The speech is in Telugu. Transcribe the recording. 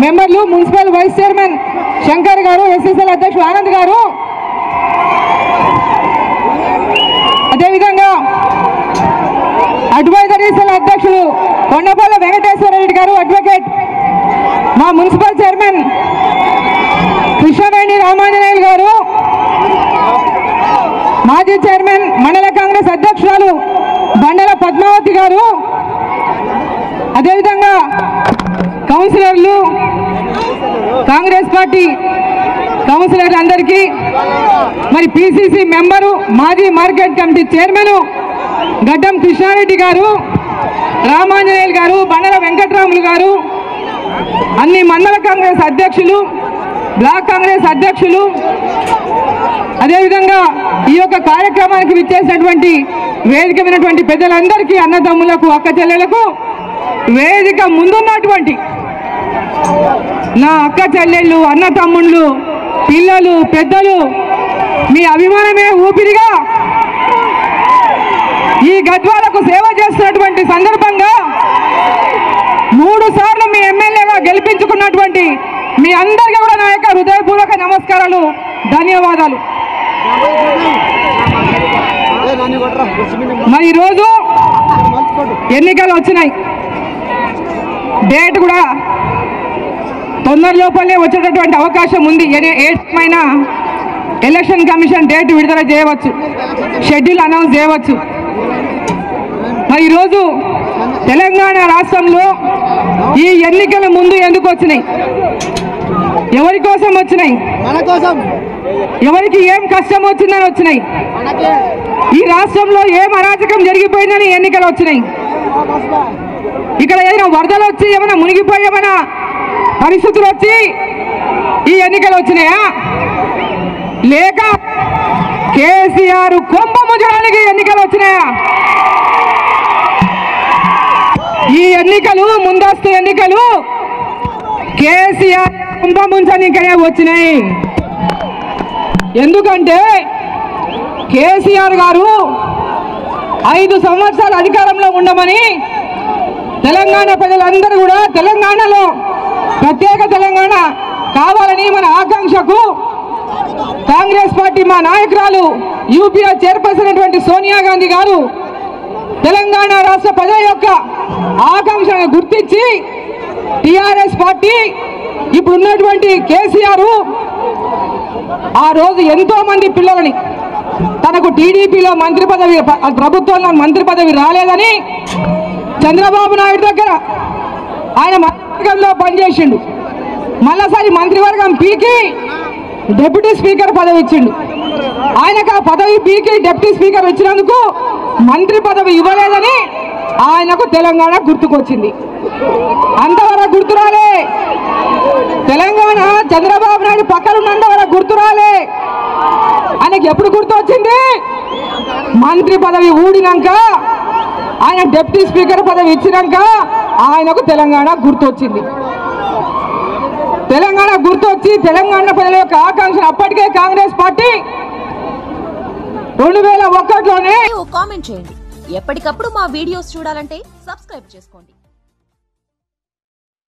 మెంబర్లు మున్సిపల్ వైస్ చైర్మన్ శంకర్ గారు, ఎస్ఎస్ఎల్ అధ్యక్షుడు ఆనంద్ గారు, అదేవిధంగా అడ్వైజరీ సెల్ అధ్యక్షుడు కొండపల్లి వెంకటేశ్వర రెడ్డి గారు, అడ్వకేట్, మా మున్సిపల్ చైర్మన్ కృష్ణవేణి రామాంజనేయులు గారు, మాజీ చైర్మన్ మండల కాంగ్రెస్ అధ్యక్షురాలు బండల పద్మావతి గారు, అదేవిధంగా కౌన్సిలర్లు, కాంగ్రెస్ పార్టీ కౌన్సిలర్లు అందరికీ, మరి పిసిసి మెంబరు, మాజీ మార్కెట్ కమిటీ చైర్మన్ గడ్డం కృష్ణారెడ్డి గారు, రామాంజనేయులు గారు, బండల వెంకటరాములు గారు, అన్ని మండల కాంగ్రెస్ అధ్యక్షులు, బ్లాక్ కాంగ్రెస్ అధ్యక్షులు, అదేవిధంగా ఈ యొక్క కార్యక్రమానికి విచ్చేసినటువంటి వేదిక విన్నటువంటి పెద్దలందరికీ, అన్నదమ్ములకు, అక్క చెల్లెలకు, వేదిక ముందున్నటువంటి నా అక్క చెల్లెళ్ళు, అన్న తమ్ముళ్ళు, పిల్లలు, పెద్దలు, మీ అభిమానమే ఊపిరిగా ఈ గద్వాలకు సేవ చేస్తున్నటువంటి సందర్భంగా 3 సార్లు మీ ఎమ్మెల్యేగా గెలిపించుకున్నటువంటి మీ అందరికీ కూడా నా యొక్క హృదయపూర్వక నమస్కారాలు, ధన్యవాదాలు. మరి ఈరోజు ఎన్నికలు వచ్చినాయి, డేట్ కూడా తొందర లోపలే వచ్చేటటువంటి అవకాశం ఉంది. ఏమైనా ఎలక్షన్ కమిషన్ డేట్ విడుదల చేయవచ్చు, షెడ్యూల్ అనౌన్స్ చేయవచ్చు. మరి ఈరోజు తెలంగాణ రాష్ట్రంలో ఈ ఎన్నికల ముందు ఎందుకు వచ్చినాయి, ఎవరి కోసం వచ్చినాయి, ఎవరికి ఏం కష్టం వచ్చిందని వచ్చినాయి, ఈ రాష్ట్రంలో ఏం అరాచకం జరిగిపోయిందని ఎన్నికలు వచ్చినాయి, ఇక్కడ ఏదైనా వరదలు వచ్చి ఏమైనా మునిగిపోయి ఏమైనా పరిస్థితులు వచ్చి ఈ ఎన్నికలు వచ్చినాయా, లేక కేసీఆర్ కుంభముజానికి ఎన్నికలు వచ్చినాయా? ఈ ఎన్నికలు, ముందస్తు ఎన్నికలు కేసీఆర్ కుంభముంచనికనే వచ్చినాయి. ఎందుకంటే కేసీఆర్ గారు 5 సంవత్సరాలు అధికారంలో ఉండమని తెలంగాణ ప్రజలందరూ కూడా తెలంగాణలో ప్రత్యేక తెలంగాణ కావాలని మన ఆకాంక్షకు కాంగ్రెస్ పార్టీ మా నాయకురాలు యూపీఏ చైర్పర్సన్ అయినటువంటి సోనియా గాంధీ గారు తెలంగాణ రాష్ట్ర ప్రజల యొక్క ఆకాంక్షను గుర్తించి టీఆర్ఎస్ పార్టీ ఇప్పుడు ఉన్నటువంటి కేసీఆర్ ఆ రోజు ఎంతో మంది పిల్లలని తనకు టీడీపీలో మంత్రి పదవి, ప్రభుత్వంలో మంత్రి పదవి రాలేదని చంద్రబాబు నాయుడు దగ్గర ఆయన మంత్రివర్గంలో పనిచేసిండు. మళ్ళీసారి మంత్రివర్గం పీకి డిప్యూటీ స్పీకర్ పదవి ఇచ్చిండు. ఆయనకు ఆ పదవి పీకి డిప్యూటీ స్పీకర్ ఇచ్చినందుకు మంత్రి పదవి ఇవ్వలేదని ఆయనకు తెలంగాణ గుర్తుకొచ్చింది. అంతవరకు గుర్తురాలే, తెలంగాణ చంద్రబాబు నాయుడు పక్కన ఉన్నంతవరకు గుర్తురాలే. ఆయనకు ఎప్పుడు గుర్తు వచ్చింది? మంత్రి పదవి ఊడినాక, ఆయన డిప్యూటీ స్పీకర్ పదవి ఇచ్చినాక ఆయనకు తెలంగాణ గుర్తొచ్చింది. తెలంగాణ గుర్తొచ్చి తెలంగాణ ప్రజల యొక్క ఆకాంక్షను అప్పటికే కాంగ్రెస్ పార్టీ 2001లోనే కామెంట్ చేయండి. ఎప్పటికప్పుడు మా వీడియోస్ చూడాలంటే సబ్స్క్రైబ్ చేసుకోండి.